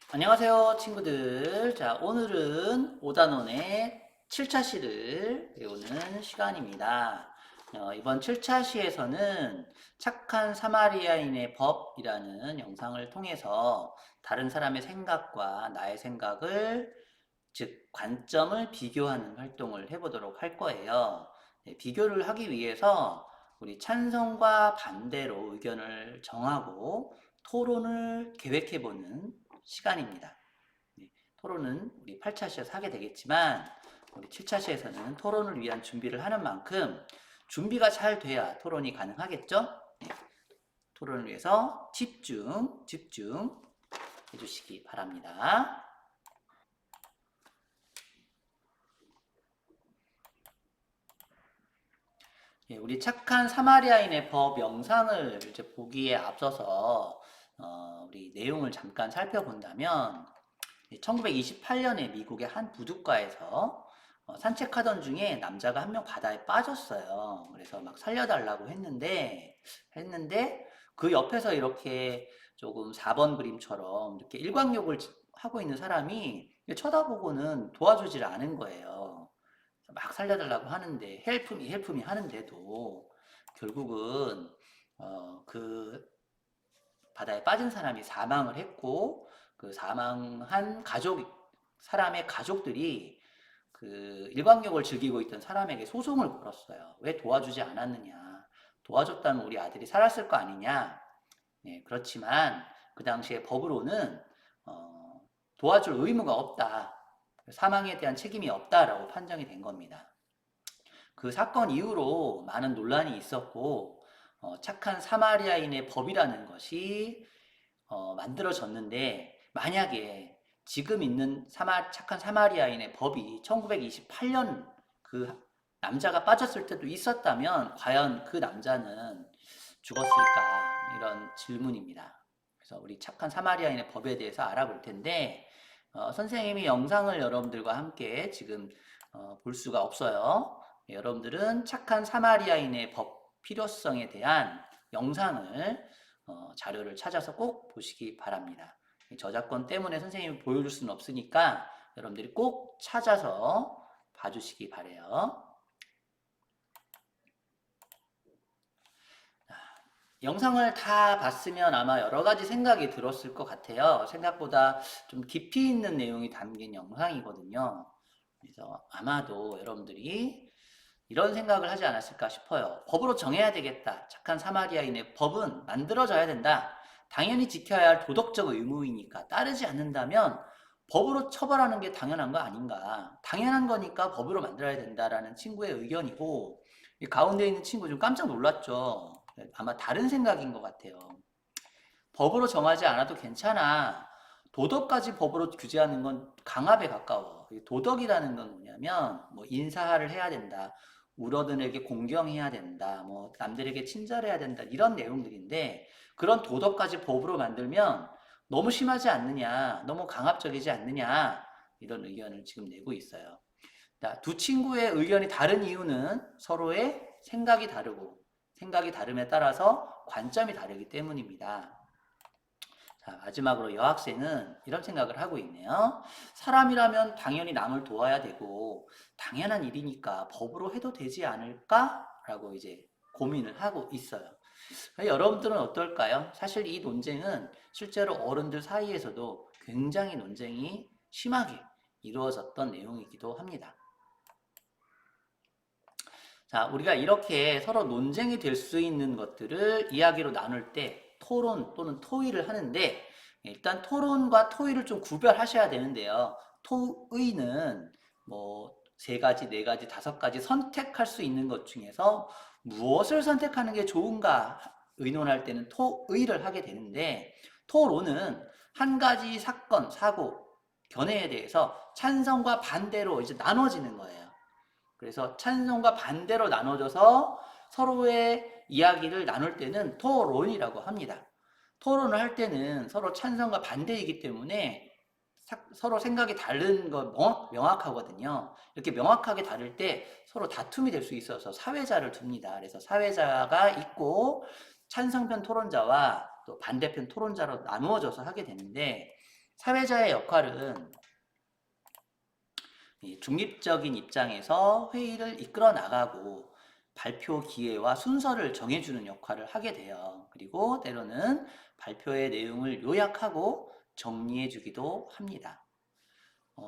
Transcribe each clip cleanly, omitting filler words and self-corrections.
안녕하세요, 친구들. 자, 오늘은 오단원의 7차 시를 배우는 시간입니다. 이번 7차 시에서는 착한 사마리아인의 법이라는 영상을 통해서 다른 사람의 생각과 나의 생각을, 즉, 관점을 비교하는 활동을 해보도록 할 거예요. 네, 비교를 하기 위해서 우리 찬성과 반대로 의견을 정하고 토론을 계획해보는 시간입니다. 네, 토론은 우리 8차시에서 하게 되겠지만 우리 7차시에서는 토론을 위한 준비를 하는 만큼 준비가 잘 돼야 토론이 가능하겠죠? 네, 토론을 위해서 집중 해주시기 바랍니다. 예, 우리 착한 사마리아인의 법 영상을 이제 보기에 앞서서 우리 내용을 잠깐 살펴본다면 1928년에 미국의 한 부둣가에서 산책하던 중에 남자가 한 명 바다에 빠졌어요. 그래서 막 살려달라고 했는데 그 옆에서 이렇게 조금 4번 그림처럼 이렇게 일광욕을 하고 있는 사람이 쳐다보고는 도와주질 않은 거예요. 막 살려달라고 하는데 헬프미 하는데도 결국은 그 바다에 빠진 사람이 사망을 했고 그 사망한 사람의 가족들이 그 일광욕을 즐기고 있던 사람에게 소송을 걸었어요. 왜 도와주지 않았느냐? 도와줬다면 우리 아들이 살았을 거 아니냐? 네, 그렇지만 그 당시에 법으로는 어, 도와줄 의무가 없다. 사망에 대한 책임이 없다라고 판정이 된 겁니다. 그 사건 이후로 많은 논란이 있었고 착한 사마리아인의 법이라는 것이 만들어졌는데 만약에 지금 있는 착한 사마리아인의 법이 1928년 그 남자가 빠졌을 때도 있었다면 과연 그 남자는 죽었을까? 이런 질문입니다. 그래서 우리 착한 사마리아인의 법에 대해서 알아볼 텐데 선생님이 영상을 여러분들과 함께 지금 볼 수가 없어요. 여러분들은 착한 사마리아인의 법 필요성에 대한 영상을 자료를 찾아서 꼭 보시기 바랍니다. 저작권 때문에 선생님이 보여줄 수는 없으니까 여러분들이 꼭 찾아서 봐주시기 바래요. 영상을 다 봤으면 아마 여러 가지 생각이 들었을 것 같아요. 생각보다 좀 깊이 있는 내용이 담긴 영상이거든요. 그래서 아마도 여러분들이 이런 생각을 하지 않았을까 싶어요. 법으로 정해야 되겠다. 착한 사마리아인의 법은 만들어져야 된다. 당연히 지켜야 할 도덕적 의무이니까 따르지 않는다면 법으로 처벌하는 게 당연한 거 아닌가. 당연한 거니까 법으로 만들어야 된다라는 친구의 의견이고 이 가운데 있는 친구 좀 깜짝 놀랐죠. 아마 다른 생각인 것 같아요. 법으로 정하지 않아도 괜찮아. 도덕까지 법으로 규제하는 건 강압에 가까워. 도덕이라는 건 뭐냐면, 뭐, 인사를 해야 된다. 울어든에게 공경해야 된다. 뭐, 남들에게 친절해야 된다. 이런 내용들인데, 그런 도덕까지 법으로 만들면 너무 심하지 않느냐. 너무 강압적이지 않느냐. 이런 의견을 지금 내고 있어요. 두 친구의 의견이 다른 이유는 서로의 생각이 다르고, 생각이 다름에 따라서 관점이 다르기 때문입니다. 자, 마지막으로 여학생은 이런 생각을 하고 있네요. 사람이라면 당연히 남을 도와야 되고, 당연한 일이니까 법으로 해도 되지 않을까? 라고 이제 고민을 하고 있어요. 여러분들은 어떨까요? 사실 이 논쟁은 실제로 어른들 사이에서도 굉장히 논쟁이 심하게 이루어졌던 내용이기도 합니다. 자, 우리가 이렇게 서로 논쟁이 될 수 있는 것들을 이야기로 나눌 때 토론 또는 토의를 하는데 일단 토론과 토의를 좀 구별하셔야 되는데요. 토의는 뭐 세 가지, 네 가지, 다섯 가지 선택할 수 있는 것 중에서 무엇을 선택하는 게 좋은가 의논할 때는 토의를 하게 되는데 토론은 한 가지 사건, 사고, 견해에 대해서 찬성과 반대로 이제 나눠지는 거예요. 그래서 찬성과 반대로 나눠져서 서로의 이야기를 나눌 때는 토론이라고 합니다. 토론을 할 때는 서로 찬성과 반대이기 때문에 서로 생각이 다른 거 명확하거든요. 이렇게 명확하게 다를 때 서로 다툼이 될 수 있어서 사회자를 둡니다. 그래서 사회자가 있고 찬성편 토론자와 또 반대편 토론자로 나누어져서 하게 되는데 사회자의 역할은 중립적인 입장에서 회의를 이끌어 나가고 발표 기회와 순서를 정해주는 역할을 하게 돼요. 그리고 때로는 발표의 내용을 요약하고 정리해주기도 합니다.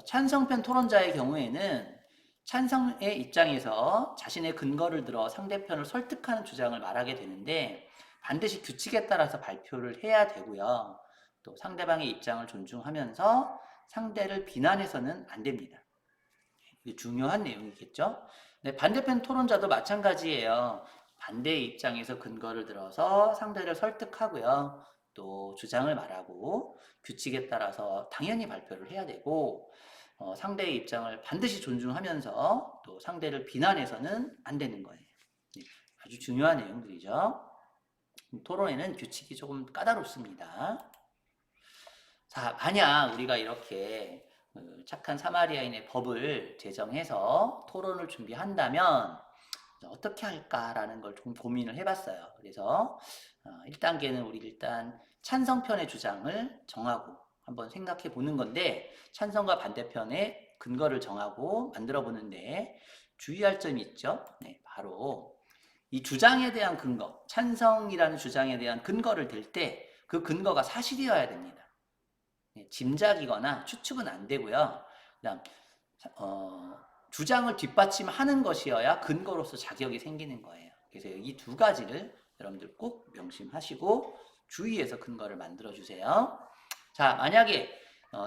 찬성편 토론자의 경우에는 찬성의 입장에서 자신의 근거를 들어 상대편을 설득하는 주장을 말하게 되는데 반드시 규칙에 따라서 발표를 해야 되고요. 또 상대방의 입장을 존중하면서 상대를 비난해서는 안 됩니다. 이게 중요한 내용이겠죠? 네, 반대편 토론자도 마찬가지예요. 반대의 입장에서 근거를 들어서 상대를 설득하고요. 또 주장을 말하고 규칙에 따라서 당연히 발표를 해야 되고 상대의 입장을 반드시 존중하면서 또 상대를 비난해서는 안 되는 거예요. 네, 아주 중요한 내용들이죠. 토론에는 규칙이 조금 까다롭습니다. 자, 만약 우리가 이렇게 착한 사마리아인의 법을 제정해서 토론을 준비한다면 어떻게 할까라는 걸 좀 고민을 해봤어요. 그래서 1단계는 우리 일단 찬성편의 주장을 정하고 한번 생각해 보는 건데 찬성과 반대편의 근거를 정하고 만들어 보는데 주의할 점이 있죠. 네, 바로 이 주장에 대한 근거, 찬성이라는 주장에 대한 근거를 댈 때 그 근거가 사실이어야 됩니다. 짐작이거나 추측은 안 되고요. 그다음 주장을 뒷받침하는 것이어야 근거로서 자격이 생기는 거예요. 그래서 이 두 가지를 여러분들 꼭 명심하시고 주의해서 근거를 만들어 주세요. 자, 만약에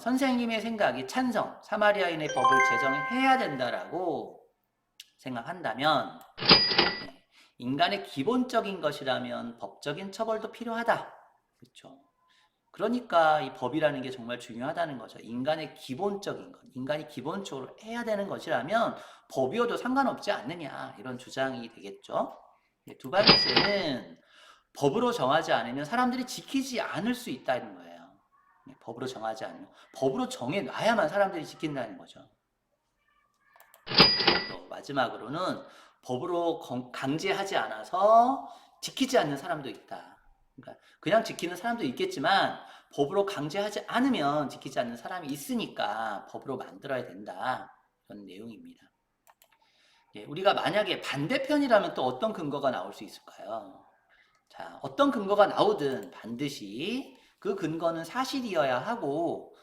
선생님의 생각이 찬성, 사마리아인의 법을 제정해야 된다라고 생각한다면 인간의 기본적인 것이라면 법적인 처벌도 필요하다. 그렇죠. 그러니까 이 법이라는 게 정말 중요하다는 거죠. 인간의 기본적인 것, 인간이 기본적으로 해야 되는 것이라면 법이어도 상관없지 않느냐 이런 주장이 되겠죠. 두 번째는 법으로 정하지 않으면 사람들이 지키지 않을 수 있다는 거예요. 법으로 정하지 않으면 법으로 정해놔야만 사람들이 지킨다는 거죠. 또 마지막으로는 법으로 강제하지 않아서 지키지 않는 사람도 있다. 그러니까 그냥 지키는 사람도 있겠지만 법으로 강제하지 않으면 지키지 않는 사람이 있으니까 법으로 만들어야 된다. 그런 내용입니다. 우리가 만약에 반대편이라면 또 어떤 근거가 나올 수 있을까요? 자, 어떤 근거가 나오든 반드시 그 근거는 사실이어야 하고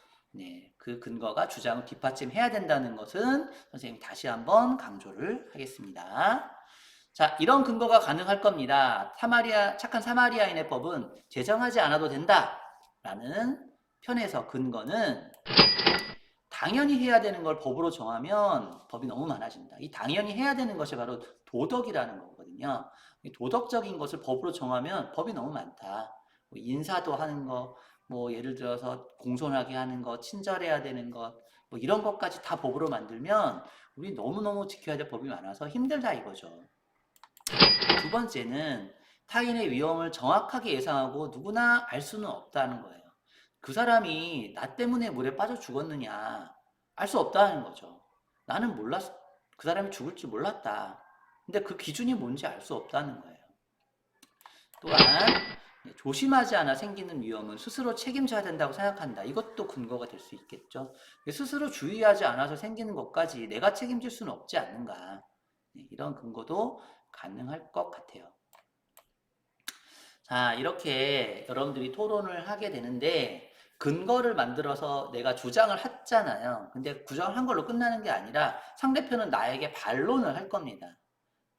그 근거가 주장을 뒷받침해야 된다는 것은 선생님이 다시 한번 강조를 하겠습니다. 자, 이런 근거가 가능할 겁니다. 착한 사마리아인의 법은 제정하지 않아도 된다. 라는 편에서 근거는 당연히 해야 되는 걸 법으로 정하면 법이 너무 많아진다. 이 당연히 해야 되는 것이 바로 도덕이라는 거거든요. 도덕적인 것을 법으로 정하면 법이 너무 많다. 뭐 인사도 하는 거, 뭐 예를 들어서 공손하게 하는 것, 친절해야 되는 것, 뭐 이런 것까지 다 법으로 만들면 우리 너무너무 지켜야 될 법이 많아서 힘들다 이거죠. 두 번째는 타인의 위험을 정확하게 예상하고 누구나 알 수는 없다는 거예요. 그 사람이 나 때문에 물에 빠져 죽었느냐 알 수 없다는 거죠. 나는 몰랐어. 그 사람이 죽을 줄 몰랐다. 근데 그 기준이 뭔지 알 수 없다는 거예요. 또한 조심하지 않아 생기는 위험은 스스로 책임져야 된다고 생각한다. 이것도 근거가 될 수 있겠죠. 스스로 주의하지 않아서 생기는 것까지 내가 책임질 수는 없지 않는가. 이런 근거도 가능할 것 같아요. 자, 이렇게 여러분들이 토론을 하게 되는데 근거를 만들어서 내가 주장을 했잖아요. 근데 주장을 한 걸로 끝나는 게 아니라 상대편은 나에게 반론을 할 겁니다.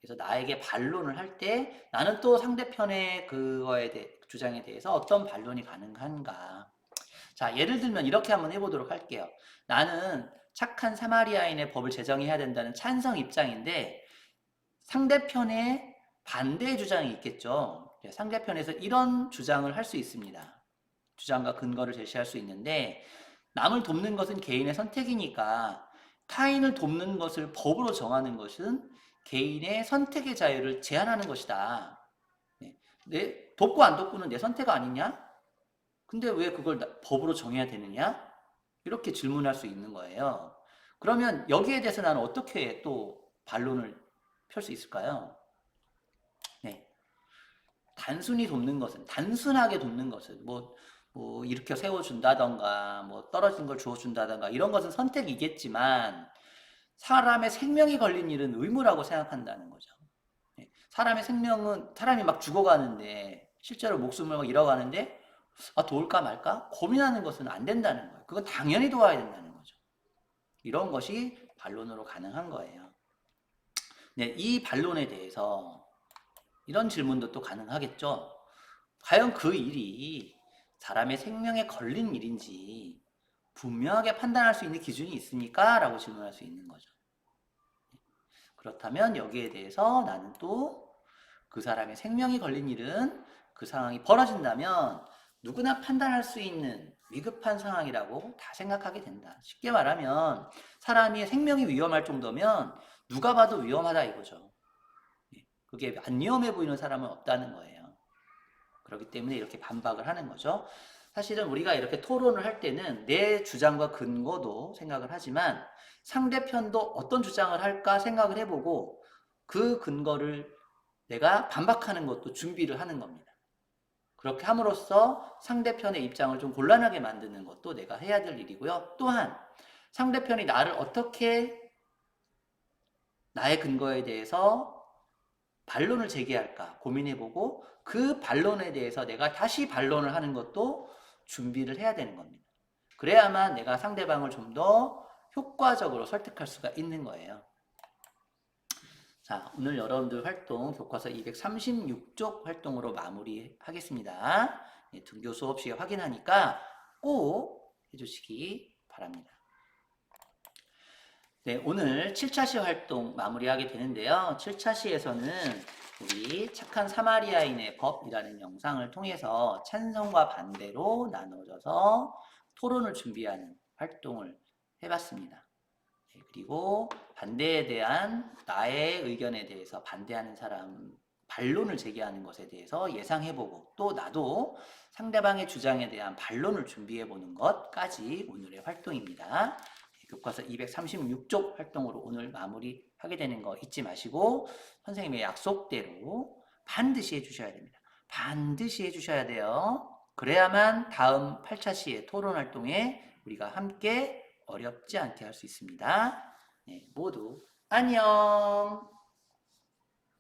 그래서 나에게 반론을 할 때 나는 또 상대편의 주장에 대해서 어떤 반론이 가능한가. 자, 예를 들면 이렇게 한번 해보도록 할게요. 나는 착한 사마리아인의 법을 제정해야 된다는 찬성 입장인데 상대편의 반대 주장이 있겠죠. 상대편에서 이런 주장을 할 수 있습니다. 주장과 근거를 제시할 수 있는데 남을 돕는 것은 개인의 선택이니까 타인을 돕는 것을 법으로 정하는 것은 개인의 선택의 자유를 제한하는 것이다. 돕고 안 돕고는 내 선택 아니냐? 근데 왜 그걸 법으로 정해야 되느냐? 이렇게 질문할 수 있는 거예요. 그러면 여기에 대해서 나는 어떻게 또 반론을 펼 수 있을까요? 네. 단순하게 돕는 것은, 뭐, 뭐 일으켜 세워준다던가 뭐 떨어진 걸 주워준다던가 이런 것은 선택이겠지만 사람의 생명이 걸린 일은 의무라고 생각한다는 거죠. 예, 사람의 생명은 사람이 막 죽어가는데 실제로 목숨을 막 잃어가는데 도울까 말까 고민하는 것은 안 된다는 거예요. 그건 당연히 도와야 된다는 거죠. 이런 것이 반론으로 가능한 거예요. 네, 이 반론에 대해서 이런 질문도 또 가능하겠죠. 과연 그 일이 사람의 생명에 걸린 일인지 분명하게 판단할 수 있는 기준이 있습니까? 라고 질문할 수 있는 거죠. 그렇다면 여기에 대해서 나는 또 그 사람의 생명이 걸린 일은 그 상황이 벌어진다면 누구나 판단할 수 있는 위급한 상황이라고 다 생각하게 된다. 쉽게 말하면 사람이 생명이 위험할 정도면 누가 봐도 위험하다 이거죠. 그게 안 위험해 보이는 사람은 없다는 거예요. 그렇기 때문에 이렇게 반박을 하는 거죠. 사실은 우리가 이렇게 토론을 할 때는 내 주장과 근거도 생각을 하지만 상대편도 어떤 주장을 할까 생각을 해보고 그 근거를 내가 반박하는 것도 준비를 하는 겁니다. 그렇게 함으로써 상대편의 입장을 좀 곤란하게 만드는 것도 내가 해야 될 일이고요. 또한 상대편이 나를 어떻게 나의 근거에 대해서 반론을 제기할까 고민해보고 그 반론에 대해서 내가 다시 반론을 하는 것도 준비를 해야 되는 겁니다. 그래야만 내가 상대방을 좀 더 효과적으로 설득할 수가 있는 거예요. 자, 오늘 여러분들 활동 교과서 236쪽 활동으로 마무리하겠습니다. 등교 수업 시에 확인하니까 꼭 해주시기 바랍니다. 네, 오늘 7차 시 활동 마무리하게 되는데요. 7차 시에서는 우리 착한 사마리아인의 법이라는 영상을 통해서 찬성과 반대로 나눠져서 토론을 준비하는 활동을 해봤습니다. 네, 그리고 반대에 대한 나의 의견에 대해서 반대하는 사람 반론을 제기하는 것에 대해서 예상해보고 또 나도 상대방의 주장에 대한 반론을 준비해보는 것까지 오늘의 활동입니다. 교과서 236쪽 활동으로 오늘 마무리하게 되는 거 잊지 마시고 선생님의 약속대로 반드시 해주셔야 됩니다. 반드시 해주셔야 돼요. 그래야만 다음 8차 시의 토론 활동에 우리가 함께 어렵지 않게 할 수 있습니다. 네, 모두 안녕!